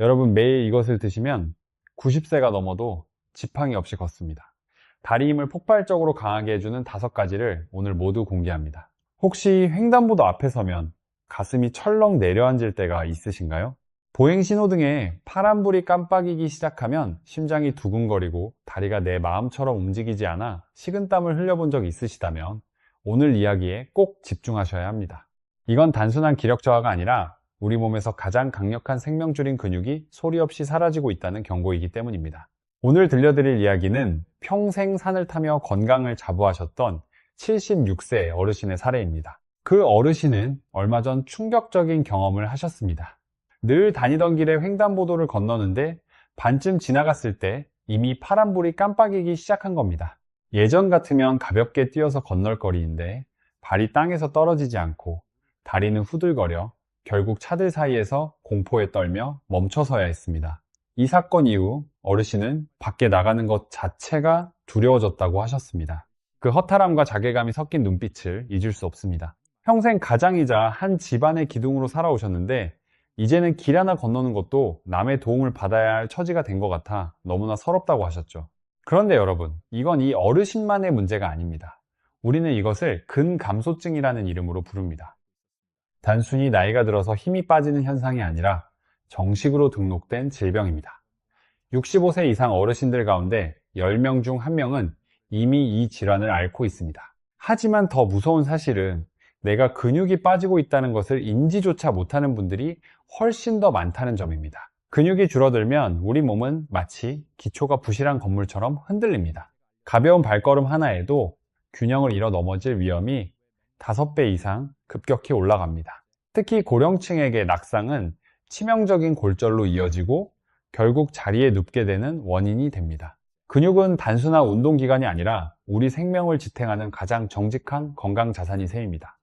여러분, 매일 이것을 드시면 90세가 넘어도 지팡이 없이 걷습니다. 다리 힘을 폭발적으로 강하게 해주는 5가지를 오늘 모두 공개합니다. 혹시 횡단보도 앞에 서면 가슴이 철렁 내려앉을 때가 있으신가요? 보행 신호등에 파란불이 깜빡이기 시작하면 심장이 두근거리고 다리가 내 마음처럼 움직이지 않아 식은땀을 흘려본 적 있으시다면 오늘 이야기에 꼭 집중하셔야 합니다. 이건 단순한 기력 저하가 아니라 우리 몸에서 가장 강력한 생명줄인 근육이 소리 없이 사라지고 있다는 경고이기 때문입니다. 오늘 들려드릴 이야기는 평생 산을 타며 건강을 자부하셨던 76세 어르신의 사례입니다. 그 어르신은 얼마 전 충격적인 경험을 하셨습니다. 늘 다니던 길에 횡단보도를 건너는데 반쯤 지나갔을 때 이미 파란불이 깜빡이기 시작한 겁니다. 예전 같으면 가볍게 뛰어서 건널 거리인데 발이 땅에서 떨어지지 않고 다리는 후들거려 결국 차들 사이에서 공포에 떨며 멈춰서야 했습니다. 이 사건 이후 어르신은 밖에 나가는 것 자체가 두려워졌다고 하셨습니다. 그 허탈함과 자괴감이 섞인 눈빛을 잊을 수 없습니다. 평생 가장이자 한 집안의 기둥으로 살아오셨는데 이제는 길 하나 건너는 것도 남의 도움을 받아야 할 처지가 된 것 같아 너무나 서럽다고 하셨죠. 그런데 여러분, 이건 이 어르신만의 문제가 아닙니다. 우리는 이것을 근감소증이라는 이름으로 부릅니다. 단순히 나이가 들어서 힘이 빠지는 현상이 아니라 정식으로 등록된 질병입니다. 65세 이상 어르신들 가운데 10명 중 1명은 이미 이 질환을 앓고 있습니다. 하지만 더 무서운 사실은 내가 근육이 빠지고 있다는 것을 인지조차 못하는 분들이 훨씬 더 많다는 점입니다. 근육이 줄어들면 우리 몸은 마치 기초가 부실한 건물처럼 흔들립니다. 가벼운 발걸음 하나에도 균형을 잃어 넘어질 위험이 5배 이상 급격히 올라갑니다. 특히 고령층에게 낙상은 치명적인 골절로 이어지고 결국 자리에 눕게 되는 원인이 됩니다. 근육은 단순한 운동기관이 아니라 우리 생명을 지탱하는 가장 정직한 건강 자산이 셈입니다.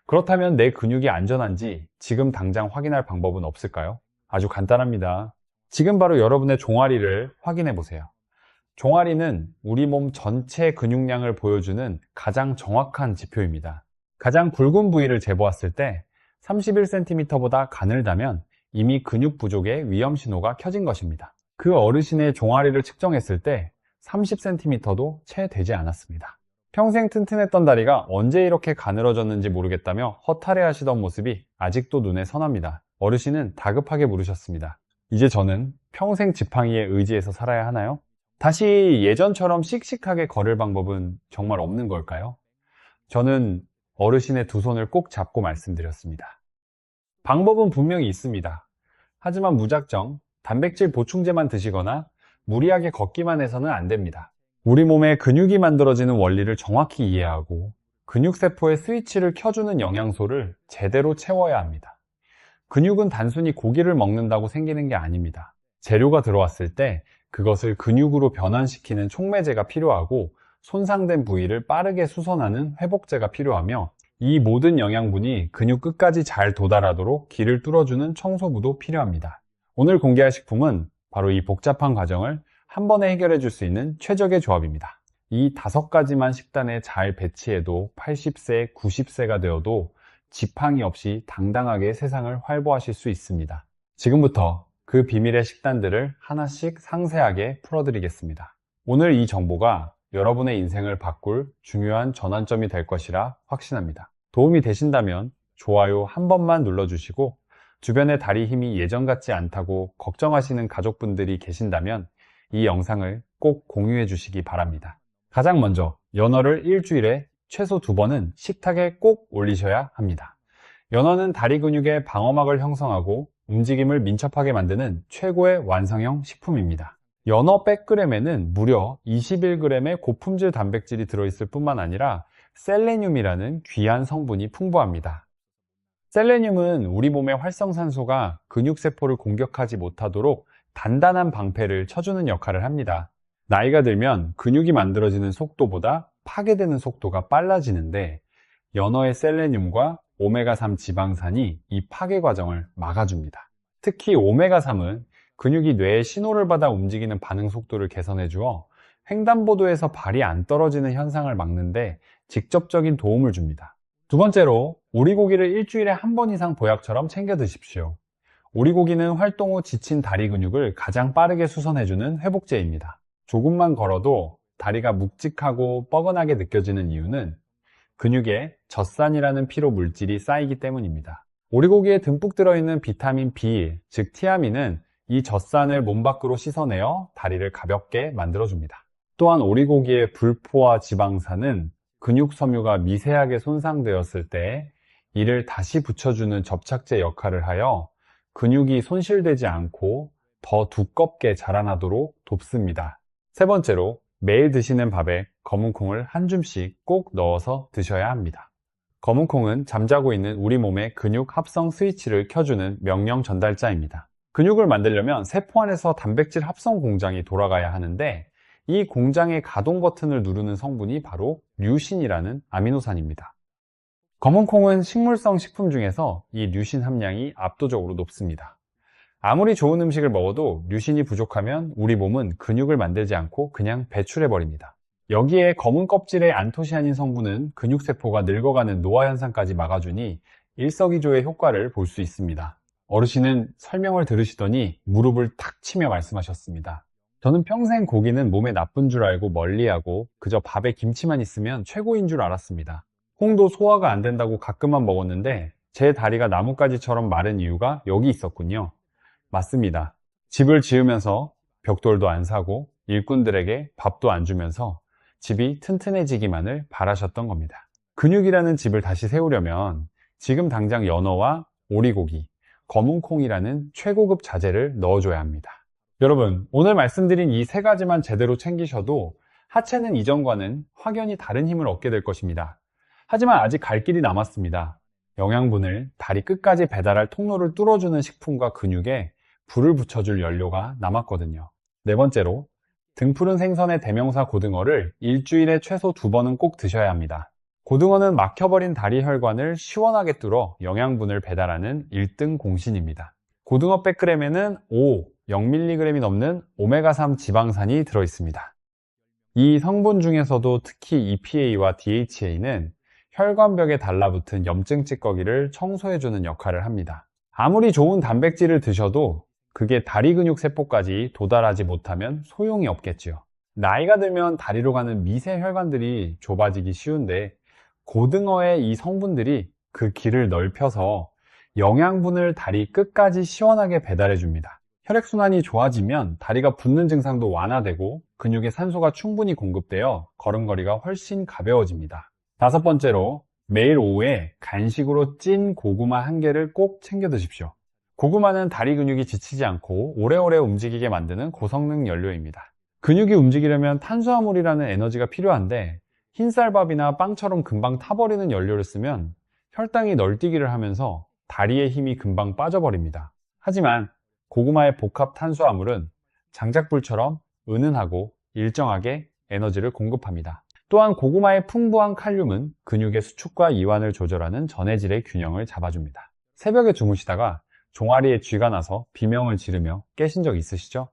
그렇다면 내 근육이 안전한지 지금 당장 확인할 방법은 없을까요? 아주 간단합니다. 지금 바로 여러분의 종아리를 확인해 보세요. 종아리는 우리 몸 전체 근육량을 보여주는 가장 정확한 지표입니다. 가장 굵은 부위를 재보았을 때 31cm보다 가늘다면 이미 근육 부족의 위험 신호가 켜진 것입니다. 그 어르신의 종아리를 측정했을 때 30cm도 채 되지 않았습니다. 평생 튼튼했던 다리가 언제 이렇게 가늘어졌는지 모르겠다며 허탈해 하시던 모습이 아직도 눈에 선합니다. 어르신은 다급하게 물으셨습니다. 이제 저는 평생 지팡이에 의지해서 살아야 하나요? 다시 예전처럼 씩씩하게 걸을 방법은 정말 없는 걸까요? 저는 어르신의 두 손을 꼭 잡고 말씀드렸습니다. 방법은 분명히 있습니다. 하지만 무작정 단백질 보충제만 드시거나 무리하게 걷기만 해서는 안 됩니다. 우리 몸에 근육이 만들어지는 원리를 정확히 이해하고 근육세포의 스위치를 켜주는 영양소를 제대로 채워야 합니다. 근육은 단순히 고기를 먹는다고 생기는 게 아닙니다. 재료가 들어왔을 때 그것을 근육으로 변환시키는 촉매제가 필요하고 손상된 부위를 빠르게 수선하는 회복제가 필요하며 이 모든 영양분이 근육 끝까지 잘 도달하도록 길을 뚫어주는 청소부도 필요합니다. 오늘 공개할 식품은 바로 이 복잡한 과정을 한 번에 해결해 줄 수 있는 최적의 조합입니다. 이 5가지만 식단에 잘 배치해도 80세, 90세가 되어도 지팡이 없이 당당하게 세상을 활보하실 수 있습니다. 지금부터 그 비밀의 식단들을 하나씩 상세하게 풀어드리겠습니다. 오늘 이 정보가 여러분의 인생을 바꿀 중요한 전환점이 될 것이라 확신합니다. 도움이 되신다면 좋아요 한 번만 눌러주시고 주변의 다리 힘이 예전 같지 않다고 걱정하시는 가족분들이 계신다면 이 영상을 꼭 공유해 주시기 바랍니다. 가장 먼저 연어를 일주일에 최소 2번은 식탁에 꼭 올리셔야 합니다. 연어는 다리 근육의 방어막을 형성하고 움직임을 민첩하게 만드는 최고의 완성형 식품입니다. 연어 100g에는 무려 21g의 고품질 단백질이 들어있을 뿐만 아니라 셀레늄이라는 귀한 성분이 풍부합니다. 셀레늄은 우리 몸의 활성산소가 근육세포를 공격하지 못하도록 단단한 방패를 쳐주는 역할을 합니다. 나이가 들면 근육이 만들어지는 속도보다 파괴되는 속도가 빨라지는데 연어의 셀레늄과 오메가3 지방산이 이 파괴 과정을 막아줍니다. 특히 오메가3은 근육이 뇌에 신호를 받아 움직이는 반응 속도를 개선해 주어 횡단보도에서 발이 안 떨어지는 현상을 막는데 직접적인 도움을 줍니다. 두 번째로 오리고기를 일주일에 한 번 이상 보약처럼 챙겨 드십시오. 오리고기는 활동 후 지친 다리 근육을 가장 빠르게 수선해주는 회복제입니다. 조금만 걸어도 다리가 묵직하고 뻐근하게 느껴지는 이유는 근육에 젖산이라는 피로 물질이 쌓이기 때문입니다. 오리고기에 듬뿍 들어있는 비타민 B, 즉 티아민은 이 젖산을 몸 밖으로 씻어내어 다리를 가볍게 만들어줍니다. 또한 오리고기의 불포화 지방산은 근육 섬유가 미세하게 손상되었을 때 이를 다시 붙여주는 접착제 역할을 하여 근육이 손실되지 않고 더 두껍게 자라나도록 돕습니다. 세 번째로, 매일 드시는 밥에 검은콩을 한 줌씩 꼭 넣어서 드셔야 합니다. 검은콩은 잠자고 있는 우리 몸의 근육 합성 스위치를 켜주는 명령 전달자입니다. 근육을 만들려면 세포 안에서 단백질 합성 공장이 돌아가야 하는데 이 공장의 가동 버튼을 누르는 성분이 바로 류신이라는 아미노산입니다. 검은콩은 식물성 식품 중에서 이 류신 함량이 압도적으로 높습니다. 아무리 좋은 음식을 먹어도 류신이 부족하면 우리 몸은 근육을 만들지 않고 그냥 배출해버립니다. 여기에 검은 껍질의 안토시아닌 성분은 근육세포가 늙어가는 노화 현상까지 막아주니 일석이조의 효과를 볼 수 있습니다. 어르신은 설명을 들으시더니 무릎을 탁 치며 말씀하셨습니다. 저는 평생 고기는 몸에 나쁜 줄 알고 멀리하고 그저 밥에 김치만 있으면 최고인 줄 알았습니다. 콩도 소화가 안 된다고 가끔만 먹었는데 제 다리가 나뭇가지처럼 마른 이유가 여기 있었군요. 맞습니다. 집을 지으면서 벽돌도 안 사고 일꾼들에게 밥도 안 주면서 집이 튼튼해지기만을 바라셨던 겁니다. 근육이라는 집을 다시 세우려면 지금 당장 연어와 오리고기, 검은콩이라는 최고급 자재를 넣어줘야 합니다. 여러분, 오늘 말씀드린 이 세 가지만 제대로 챙기셔도 하체는 이전과는 확연히 다른 힘을 얻게 될 것입니다. 하지만 아직 갈 길이 남았습니다. 영양분을 다리 끝까지 배달할 통로를 뚫어주는 식품과 근육에 불을 붙여줄 연료가 남았거든요. 네 번째로, 등푸른 생선의 대명사 고등어를 일주일에 최소 2번은 꼭 드셔야 합니다. 고등어는 막혀버린 다리 혈관을 시원하게 뚫어 영양분을 배달하는 1등 공신입니다. 고등어 100g에는 0mg이 넘는 오메가3 지방산이 들어있습니다. 이 성분 중에서도 특히 EPA와 DHA는 혈관벽에 달라붙은 염증 찌꺼기를 청소해주는 역할을 합니다. 아무리 좋은 단백질을 드셔도 그게 다리 근육 세포까지 도달하지 못하면 소용이 없겠지요. 나이가 들면 다리로 가는 미세 혈관들이 좁아지기 쉬운데 고등어의 이 성분들이 그 길을 넓혀서 영양분을 다리 끝까지 시원하게 배달해 줍니다. 혈액순환이 좋아지면 다리가 붓는 증상도 완화되고 근육에 산소가 충분히 공급되어 걸음걸이가 훨씬 가벼워집니다. 다섯 번째로, 매일 오후에 간식으로 찐 고구마 한 개를 꼭 챙겨 드십시오. 고구마는 다리 근육이 지치지 않고 오래오래 움직이게 만드는 고성능 연료입니다. 근육이 움직이려면 탄수화물이라는 에너지가 필요한데 흰쌀밥이나 빵처럼 금방 타버리는 연료를 쓰면 혈당이 널뛰기를 하면서 다리의 힘이 금방 빠져버립니다. 하지만 고구마의 복합 탄수화물은 장작불처럼 은은하고 일정하게 에너지를 공급합니다. 또한 고구마의 풍부한 칼륨은 근육의 수축과 이완을 조절하는 전해질의 균형을 잡아줍니다. 새벽에 주무시다가 종아리에 쥐가 나서 비명을 지르며 깨신 적 있으시죠?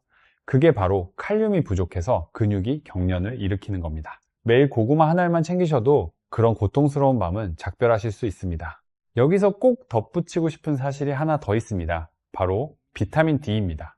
그게 바로 칼륨이 부족해서 근육이 경련을 일으키는 겁니다. 매일 고구마 한 알만 챙기셔도 그런 고통스러운 밤은 작별하실 수 있습니다. 여기서 꼭 덧붙이고 싶은 사실이 하나 더 있습니다. 바로 비타민 D입니다.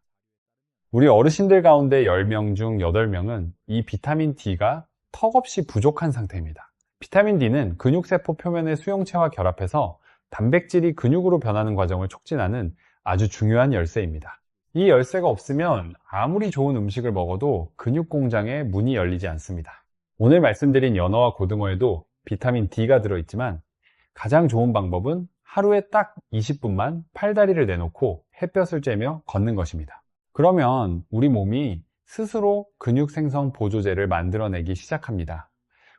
우리 어르신들 가운데 10명 중 8명은 이 비타민 D가 턱없이 부족한 상태입니다. 비타민 D는 근육세포 표면의 수용체와 결합해서 단백질이 근육으로 변하는 과정을 촉진하는 아주 중요한 열쇠입니다. 이 열쇠가 없으면 아무리 좋은 음식을 먹어도 근육 공장에 문이 열리지 않습니다. 오늘 말씀드린 연어와 고등어에도 비타민 D가 들어있지만 가장 좋은 방법은 하루에 딱 20분만 팔다리를 내놓고 햇볕을 쬐며 걷는 것입니다. 그러면 우리 몸이 스스로 근육 생성 보조제를 만들어내기 시작합니다.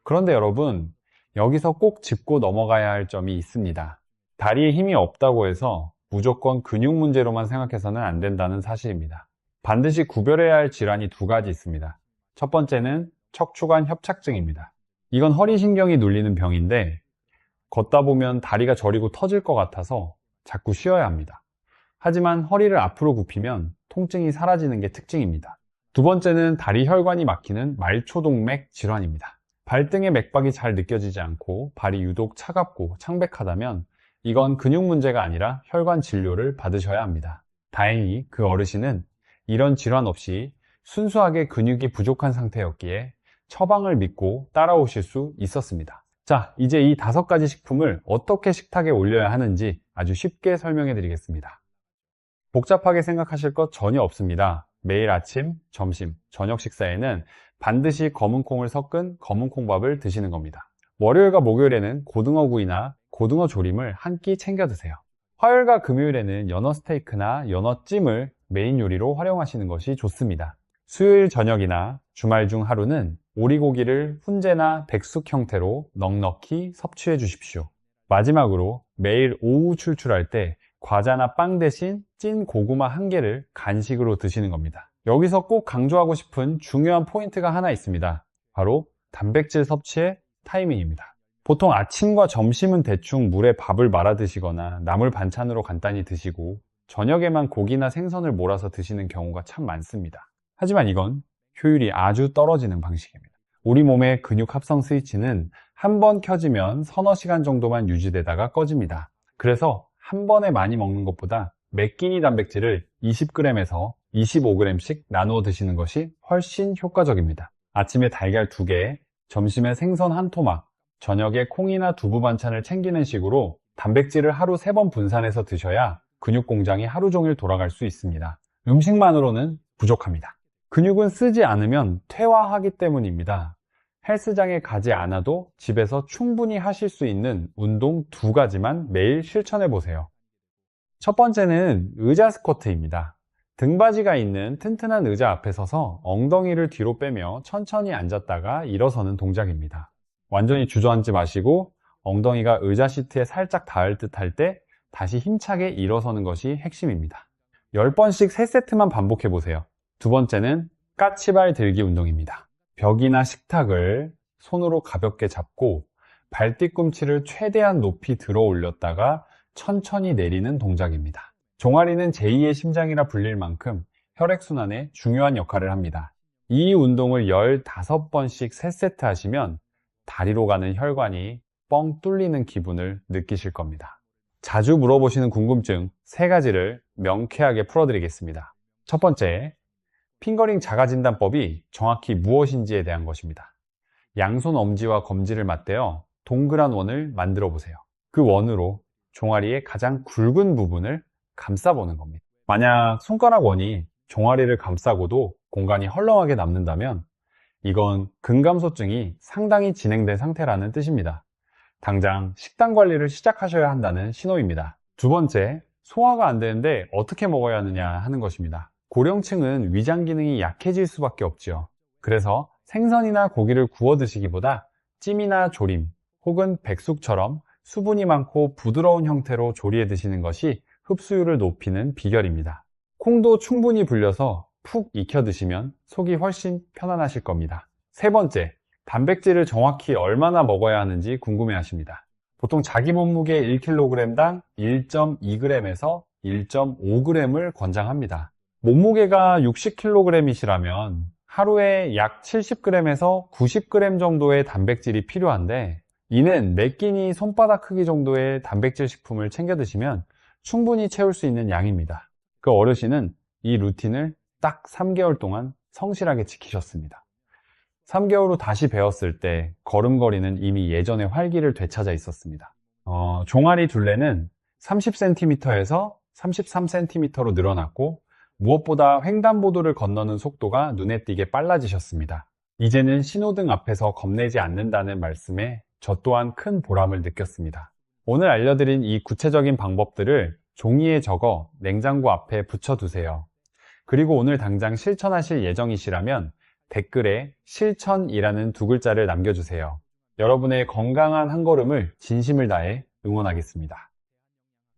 그런데 여러분, 여기서 꼭 짚고 넘어가야 할 점이 있습니다. 다리에 힘이 없다고 해서 무조건 근육 문제로만 생각해서는 안 된다는 사실입니다. 반드시 구별해야 할 질환이 두 가지 있습니다. 첫 번째는 척추관 협착증입니다. 이건 허리신경이 눌리는 병인데 걷다 보면 다리가 저리고 터질 것 같아서 자꾸 쉬어야 합니다. 하지만 허리를 앞으로 굽히면 통증이 사라지는 게 특징입니다. 두 번째는 다리 혈관이 막히는 말초동맥 질환입니다. 발등의 맥박이 잘 느껴지지 않고 발이 유독 차갑고 창백하다면 이건 근육 문제가 아니라 혈관 진료를 받으셔야 합니다. 다행히 그 어르신은 이런 질환 없이 순수하게 근육이 부족한 상태였기에 처방을 믿고 따라오실 수 있었습니다. 자, 이제 이 5가지 식품을 어떻게 식탁에 올려야 하는지 아주 쉽게 설명해 드리겠습니다. 복잡하게 생각하실 것 전혀 없습니다. 매일 아침, 점심, 저녁 식사에는 반드시 검은콩을 섞은 검은콩밥을 드시는 겁니다. 월요일과 목요일에는 고등어구이나 고등어 조림을 한 끼 챙겨 드세요. 화요일과 금요일에는 연어 스테이크나 연어찜을 메인 요리로 활용하시는 것이 좋습니다. 수요일 저녁이나 주말 중 하루는 오리고기를 훈제나 백숙 형태로 넉넉히 섭취해 주십시오. 마지막으로 매일 오후 출출할 때 과자나 빵 대신 찐 고구마 1개를 간식으로 드시는 겁니다. 여기서 꼭 강조하고 싶은 중요한 포인트가 하나 있습니다. 바로 단백질 섭취의 타이밍입니다. 보통 아침과 점심은 대충 물에 밥을 말아 드시거나 나물 반찬으로 간단히 드시고 저녁에만 고기나 생선을 몰아서 드시는 경우가 참 많습니다. 하지만 이건 효율이 아주 떨어지는 방식입니다. 우리 몸의 근육 합성 스위치는 한 번 켜지면 서너 시간 정도만 유지되다가 꺼집니다. 그래서 한 번에 많이 먹는 것보다 몇 끼니 단백질을 20g에서 25g씩 나누어 드시는 것이 훨씬 효과적입니다. 아침에 달걀 2개, 점심에 생선 1토막, 저녁에 콩이나 두부 반찬을 챙기는 식으로 단백질을 하루 3번 분산해서 드셔야 근육 공장이 하루 종일 돌아갈 수 있습니다. 음식만으로는 부족합니다. 근육은 쓰지 않으면 퇴화하기 때문입니다. 헬스장에 가지 않아도 집에서 충분히 하실 수 있는 운동 2가지만 매일 실천해 보세요. 첫 번째는 의자 스쿼트입니다. 등받이가 있는 튼튼한 의자 앞에 서서 엉덩이를 뒤로 빼며 천천히 앉았다가 일어서는 동작입니다. 완전히 주저앉지 마시고 엉덩이가 의자 시트에 살짝 닿을 듯 할 때 다시 힘차게 일어서는 것이 핵심입니다. 10번씩 3세트만 반복해 보세요. 두 번째는 까치발 들기 운동입니다. 벽이나 식탁을 손으로 가볍게 잡고 발 뒤꿈치를 최대한 높이 들어 올렸다가 천천히 내리는 동작입니다. 종아리는 제2의 심장이라 불릴 만큼 혈액순환에 중요한 역할을 합니다. 이 운동을 15번씩 3세트 하시면 다리로 가는 혈관이 뻥 뚫리는 기분을 느끼실 겁니다. 자주 물어보시는 궁금증 3가지를 명쾌하게 풀어드리겠습니다. 첫 번째, 핑거링 자가진단법이 정확히 무엇인지에 대한 것입니다. 양손 엄지와 검지를 맞대어 동그란 원을 만들어 보세요. 그 원으로 종아리의 가장 굵은 부분을 감싸보는 겁니다. 만약 손가락 원이 종아리를 감싸고도 공간이 헐렁하게 남는다면 이건 근감소증이 상당히 진행된 상태라는 뜻입니다. 당장 식단 관리를 시작하셔야 한다는 신호입니다. 두 번째, 소화가 안 되는데 어떻게 먹어야 하느냐 하는 것입니다. 고령층은 위장 기능이 약해질 수밖에 없지요. 그래서 생선이나 고기를 구워 드시기보다 찜이나 조림 혹은 백숙처럼 수분이 많고 부드러운 형태로 조리해 드시는 것이 흡수율을 높이는 비결입니다. 콩도 충분히 불려서 푹 익혀 드시면 속이 훨씬 편안하실 겁니다. 세 번째, 단백질을 정확히 얼마나 먹어야 하는지 궁금해 하십니다. 보통 자기 몸무게 1kg당 1.2g에서 1.5g을 권장합니다. 몸무게가 60kg이시라면 하루에 약 70g에서 90g 정도의 단백질이 필요한데 이는 몇 끼니 손바닥 크기 정도의 단백질 식품을 챙겨 드시면 충분히 채울 수 있는 양입니다. 그 어르신은 이 루틴을 딱 3개월 동안 성실하게 지키셨습니다. 3개월 후 다시 배웠을 때 걸음걸이는 이미 예전의 활기를 되찾아 있었습니다. 종아리 둘레는 30cm에서 33cm로 늘어났고 무엇보다 횡단보도를 건너는 속도가 눈에 띄게 빨라지셨습니다. 이제는 신호등 앞에서 겁내지 않는다는 말씀에 저 또한 큰 보람을 느꼈습니다. 오늘 알려드린 이 구체적인 방법들을 종이에 적어 냉장고 앞에 붙여두세요. 그리고 오늘 당장 실천하실 예정이시라면 댓글에 실천이라는 2글자를 남겨주세요. 여러분의 건강한 한 걸음을 진심을 다해 응원하겠습니다.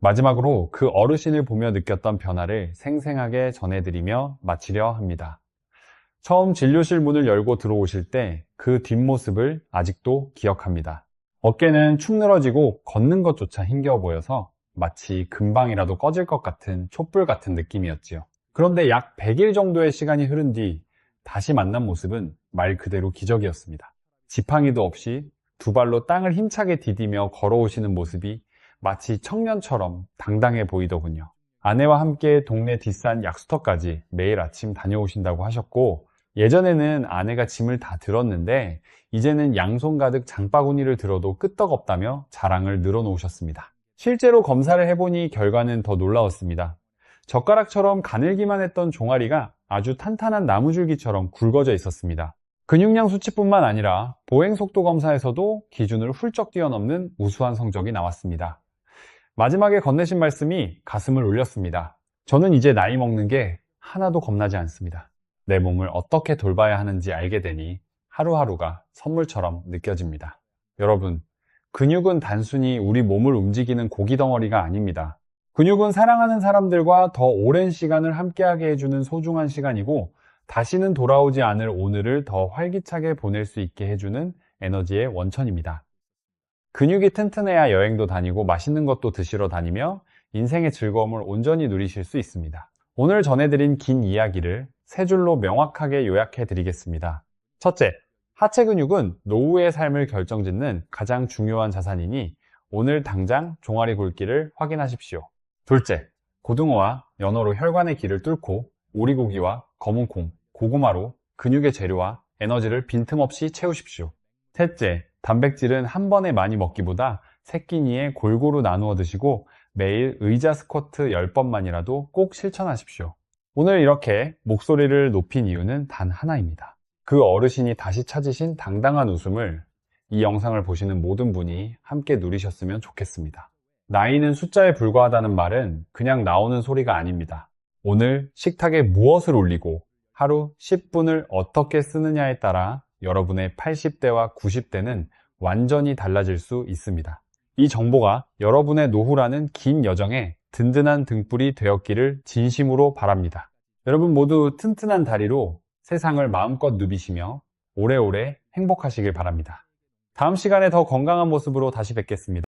마지막으로 그 어르신을 보며 느꼈던 변화를 생생하게 전해드리며 마치려 합니다. 처음 진료실 문을 열고 들어오실 때 그 뒷모습을 아직도 기억합니다. 어깨는 축 늘어지고 걷는 것조차 힘겨워 보여서 마치 금방이라도 꺼질 것 같은 촛불 같은 느낌이었지요. 그런데 약 100일 정도의 시간이 흐른 뒤 다시 만난 모습은 말 그대로 기적이었습니다. 지팡이도 없이 2발로 땅을 힘차게 디디며 걸어오시는 모습이 마치 청년처럼 당당해 보이더군요. 아내와 함께 동네 뒷산 약수터까지 매일 아침 다녀오신다고 하셨고, 예전에는 아내가 짐을 다 들었는데 이제는 양손 가득 장바구니를 들어도 끄떡없다며 자랑을 늘어놓으셨습니다. 실제로 검사를 해보니 결과는 더 놀라웠습니다. 젓가락처럼 가늘기만 했던 종아리가 아주 탄탄한 나무줄기처럼 굵어져 있었습니다. 근육량 수치뿐만 아니라 보행속도 검사에서도 기준을 훌쩍 뛰어넘는 우수한 성적이 나왔습니다. 마지막에 건네신 말씀이 가슴을 울렸습니다. 저는 이제 나이 먹는 게 하나도 겁나지 않습니다. 내 몸을 어떻게 돌봐야 하는지 알게 되니 하루하루가 선물처럼 느껴집니다. 여러분, 근육은 단순히 우리 몸을 움직이는 고기 덩어리가 아닙니다. 근육은 사랑하는 사람들과 더 오랜 시간을 함께하게 해주는 소중한 시간이고, 다시는 돌아오지 않을 오늘을 더 활기차게 보낼 수 있게 해주는 에너지의 원천입니다. 근육이 튼튼해야 여행도 다니고 맛있는 것도 드시러 다니며 인생의 즐거움을 온전히 누리실 수 있습니다. 오늘 전해드린 긴 이야기를 세 줄로 명확하게 요약해 드리겠습니다. 첫째, 하체 근육은 노후의 삶을 결정짓는 가장 중요한 자산이니 오늘 당장 종아리 굵기를 확인하십시오. 둘째, 고등어와 연어로 혈관의 길을 뚫고 오리고기와 검은콩, 고구마로 근육의 재료와 에너지를 빈틈없이 채우십시오. 셋째, 단백질은 한 번에 많이 먹기보다 세 끼니에 골고루 나누어 드시고 매일 의자 스쿼트 10번만이라도 꼭 실천하십시오. 오늘 이렇게 목소리를 높인 이유는 단 하나입니다. 그 어르신이 다시 찾으신 당당한 웃음을 이 영상을 보시는 모든 분이 함께 누리셨으면 좋겠습니다. 나이는 숫자에 불과하다는 말은 그냥 나오는 소리가 아닙니다. 오늘 식탁에 무엇을 올리고 하루 10분을 어떻게 쓰느냐에 따라 여러분의 80대와 90대는 완전히 달라질 수 있습니다. 이 정보가 여러분의 노후라는 긴 여정에 든든한 등불이 되었기를 진심으로 바랍니다. 여러분 모두 튼튼한 다리로 세상을 마음껏 누비시며 오래오래 행복하시길 바랍니다. 다음 시간에 더 건강한 모습으로 다시 뵙겠습니다.